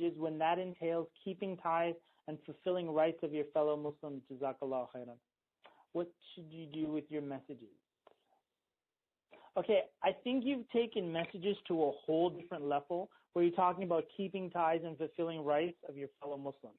messages when that entails keeping ties and fulfilling rights of your fellow Muslims. Jazakallah khairan. What should you do with your messages? Okay, I think you've taken messages to a whole different level where you're talking about keeping ties and fulfilling rights of your fellow Muslims.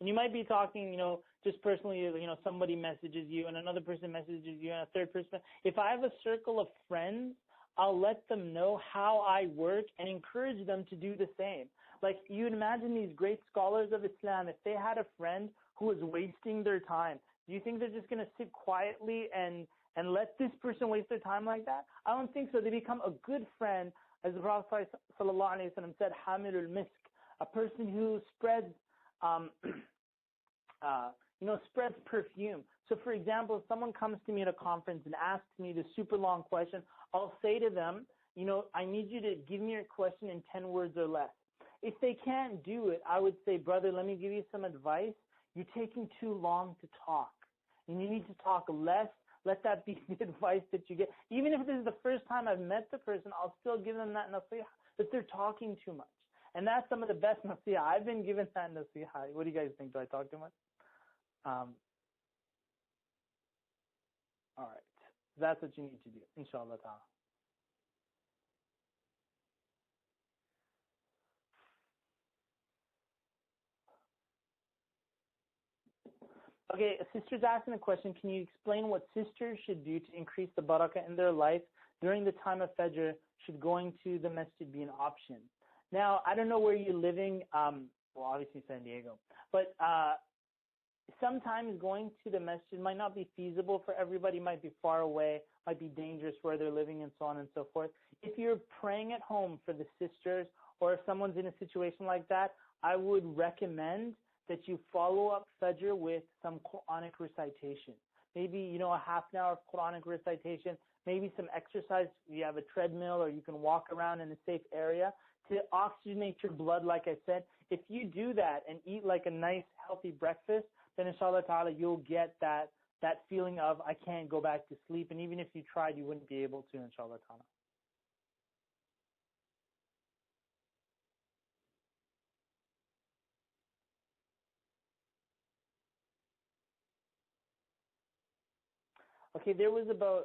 And you might be talking, just personally, somebody messages you and another person messages you and a third person. If I have a circle of friends, I'll let them know how I work and encourage them to do the same. Like you'd imagine these great scholars of Islam, if they had a friend who was wasting their time, do you think they're just going to sit quietly and let this person waste their time like that? I don't think so. They become a good friend, as the Prophet ﷺ said, Hamilul Misk, a person who spreads spreads perfume. So for example, if someone comes to me at a conference and asks me this super long question, I'll say to them, I need you to give me your question in 10 words or less. If they can't do it, I would say, brother, let me give you some advice. You're taking too long to talk. And you need to talk less. Let that be the advice that you get. Even if this is the first time I've met the person, I'll still give them that nasiha, that they're talking too much. And that's some of the best nasiha. I've been given that nasiha. What do you guys think? Do I talk too much? All right. That's what you need to do, inshallah ta'ala. Okay, a sister's asking a question. Can you explain what sisters should do to increase the barakah in their life during the time of Fajr? Should going to the masjid be an option? Now, I don't know where you're living. Obviously San Diego. But sometimes going to the masjid might not be feasible for everybody, might be far away, might be dangerous where they're living and so on and so forth. If you're praying at home for the sisters, or if someone's in a situation like that, I would recommend that you follow up Fajr with some Quranic recitation. Maybe, a half an hour of Quranic recitation, maybe some exercise. You have a treadmill or you can walk around in a safe area to oxygenate your blood, like I said. If you do that and eat like a nice, healthy breakfast, then inshallah ta'ala you'll get that feeling of, I can't go back to sleep. And even if you tried, you wouldn't be able to, inshallah ta'ala. Okay, there was about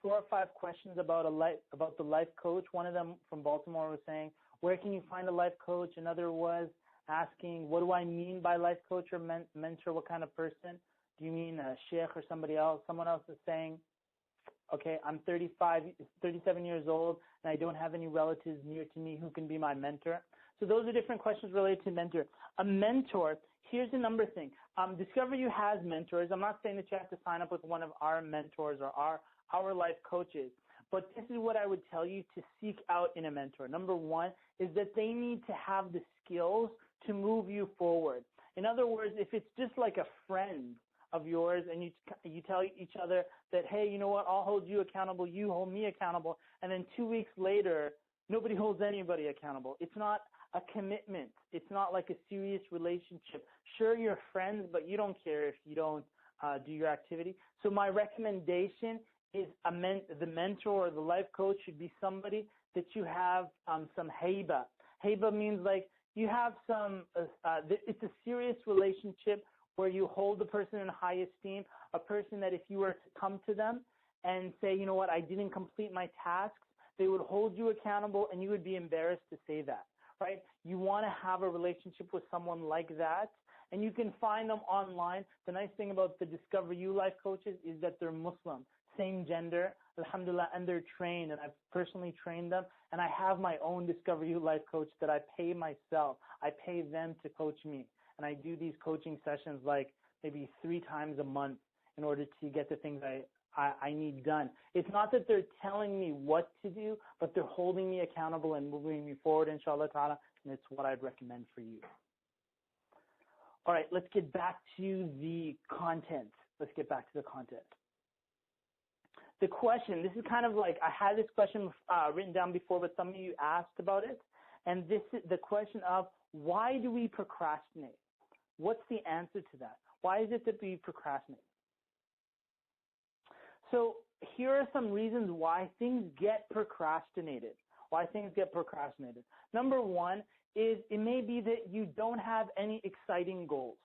4 or 5 questions about the life coach. One of them from Baltimore was saying, where can you find a life coach? Another was asking, what do I mean by life coach or mentor? What kind of person? Do you mean a sheikh or somebody else? Someone else is saying, okay, I'm 37 years old, and I don't have any relatives near to me who can be my mentor. So those are different questions related to mentor. A mentor, here's the number thing. Discover You has mentors. I'm not saying that you have to sign up with one of our mentors or our life coaches, but this is what I would tell you to seek out in a mentor. Number one is that they need to have the skills to move you forward. In other words, if it's just like a friend of yours and you tell each other that, hey, you know what, I'll hold you accountable, you hold me accountable, and then 2 weeks later, nobody holds anybody accountable. It's not a commitment. It's not like a serious relationship. Sure, you're friends, but you don't care if you don't do your activity. So my recommendation is the mentor or the life coach should be somebody that you have some haiba. Haiba means like you have some, it's a serious relationship where you hold the person in high esteem, a person that if you were to come to them and say, you know what, I didn't complete my tasks, they would hold you accountable and you would be embarrassed to say that, right? You want to have a relationship with someone like that, and you can find them online. The nice thing about the Discover You life coaches is that they're Muslim, same gender, alhamdulillah, and they're trained, and I've personally trained them, and I have my own Discover You life coach that I pay myself. I pay them to coach me. And I do these coaching sessions like maybe 3 times a month in order to get the things I need done. It's not that they're telling me what to do, but they're holding me accountable and moving me forward, inshallah ta'ala, and it's what I'd recommend for you. All right, let's get back to the content. The question, this is kind of like, I had this question written down before, but some of you asked about it, and this is the question of, why do we procrastinate? What's the answer to that? Why is it that we procrastinate? So here are some reasons why things get procrastinated. Number one is it may be that you don't have any exciting goals.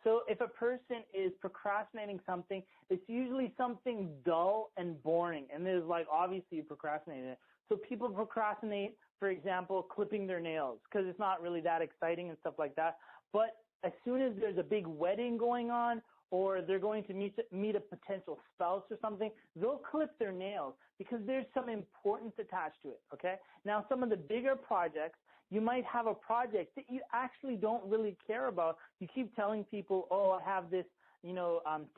So if a person is procrastinating something, it's usually something dull and boring. And there's like, obviously you procrastinated it. So people procrastinate, for example, clipping their nails because it's not really that exciting and stuff like that. But as soon as there's a big wedding going on or they're going to meet a potential spouse or something, they'll clip their nails because there's some importance attached to it, okay? Now, some of the bigger projects, you might have a project that you actually don't really care about. You keep telling people, oh, I have this,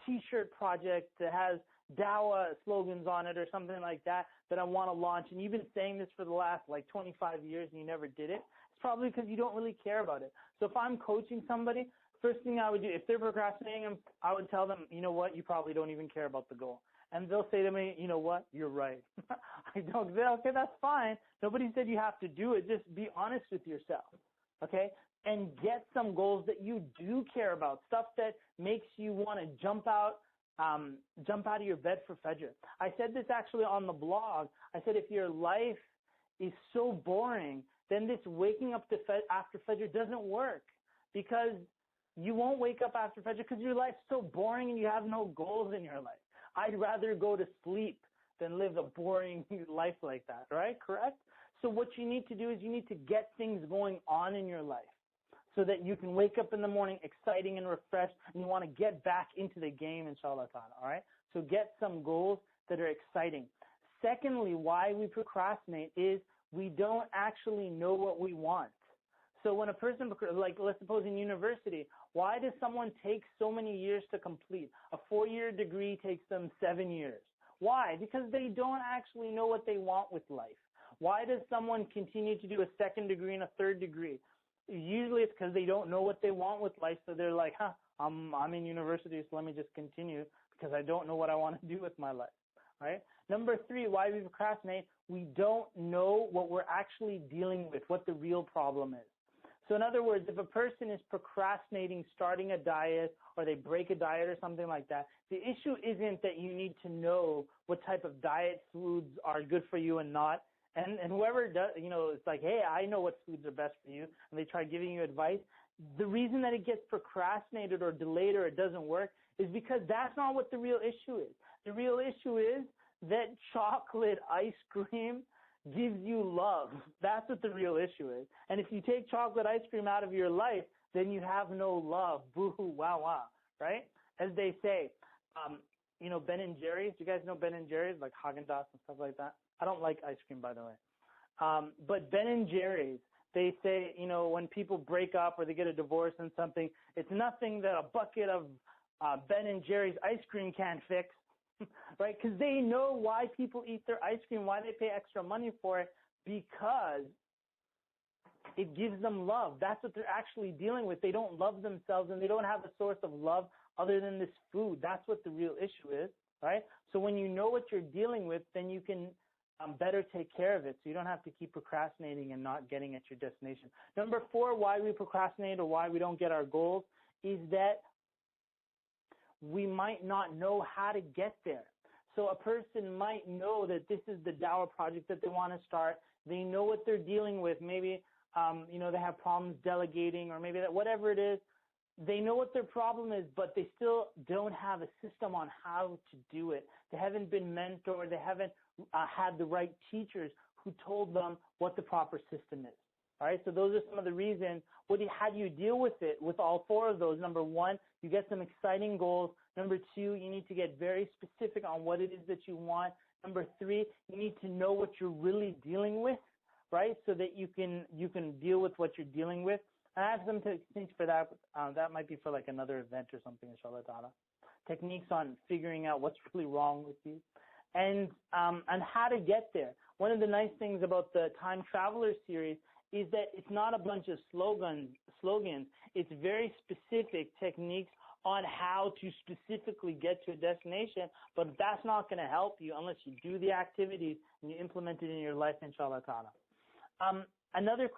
T-shirt project that has Dawa slogans on it or something like that I want to launch. And you've been saying this for the last 25 years and you never did it. It's probably because you don't really care about it. So if I'm coaching somebody, first thing I would do, if they're procrastinating, I would tell them, you know what, you probably don't even care about the goal. And they'll say to me, you know what, you're right. I don't say, okay, that's fine. Nobody said you have to do it. Just be honest with yourself, okay? And get some goals that you do care about, stuff that makes you want to jump out of your bed for Fajr. I said this actually on the blog. I said if your life is so boring, then this waking up after Fajr doesn't work because you won't wake up after Fajr because your life's so boring and you have no goals in your life. I'd rather go to sleep than live a boring life like that, right? Correct? So what you need to do is you need to get things going on in your life so that you can wake up in the morning exciting and refreshed and you want to get back into the game, inshallah ta'ala, all right? So get some goals that are exciting. Secondly, why we procrastinate is we don't actually know what we want. So when a person, let's suppose in university, why does someone take so many years to complete? A 4-year degree takes them 7 years. Why? Because they don't actually know what they want with life. Why does someone continue to do a second degree and a third degree? Usually it's because they don't know what they want with life, so they're like, I'm in university, so let me just continue because I don't know what I want to do with my life. Right? Number 3, why we procrastinate, we don't know what we're actually dealing with, what the real problem is. So in other words, if a person is procrastinating starting a diet or they break a diet or something like that, the issue isn't that you need to know what type of diet foods are good for you and not. And whoever does, it's like, hey, I know what foods are best for you, and they try giving you advice. The reason that it gets procrastinated or delayed or it doesn't work is because that's not what the real issue is. The real issue is that chocolate ice cream gives you love. That's what the real issue is. And if you take chocolate ice cream out of your life, then you have no love. Boo-hoo, wow, right? As they say, Ben and Jerry's. Do you guys know Ben and Jerry's, like Haagen-Dazs and stuff like that? I don't like ice cream, by the way. But Ben and Jerry's, they say, when people break up or they get a divorce and something, it's nothing that a bucket of Ben and Jerry's ice cream can't fix. Right? Because they know why people eat their ice cream, why they pay extra money for it, because it gives them love. That's what they're actually dealing with. They don't love themselves and they don't have a source of love other than this food. That's what the real issue is, right? So when you know what you're dealing with, then you can better take care of it so you don't have to keep procrastinating and not getting at your destination. Number 4, why we procrastinate or why we don't get our goals is that we might not know how to get there. So a person might know that this is the Dawah project that they want to start. They know what they're dealing with. Maybe, they have problems delegating or maybe that whatever it is. They know what their problem is, but they still don't have a system on how to do it. They haven't been mentored. They haven't had the right teachers who told them what the proper system is. All right, so those are some of the reasons. How do you deal with it with all 4 of those? Number 1, you get some exciting goals. Number 2, you need to get very specific on what it is that you want. Number 3, you need to know what you're really dealing with, right, so that you can deal with what you're dealing with. And I have some techniques for that. That might be for like another event or something, inshallah ta'ala. Techniques on figuring out what's really wrong with you and how to get there. One of the nice things about the Time Traveler series is that it's not a bunch of slogans. It's very specific techniques on how to specifically get to a destination, but that's not going to help you unless you do the activities and you implement it in your life, inshallah ta'ala. Another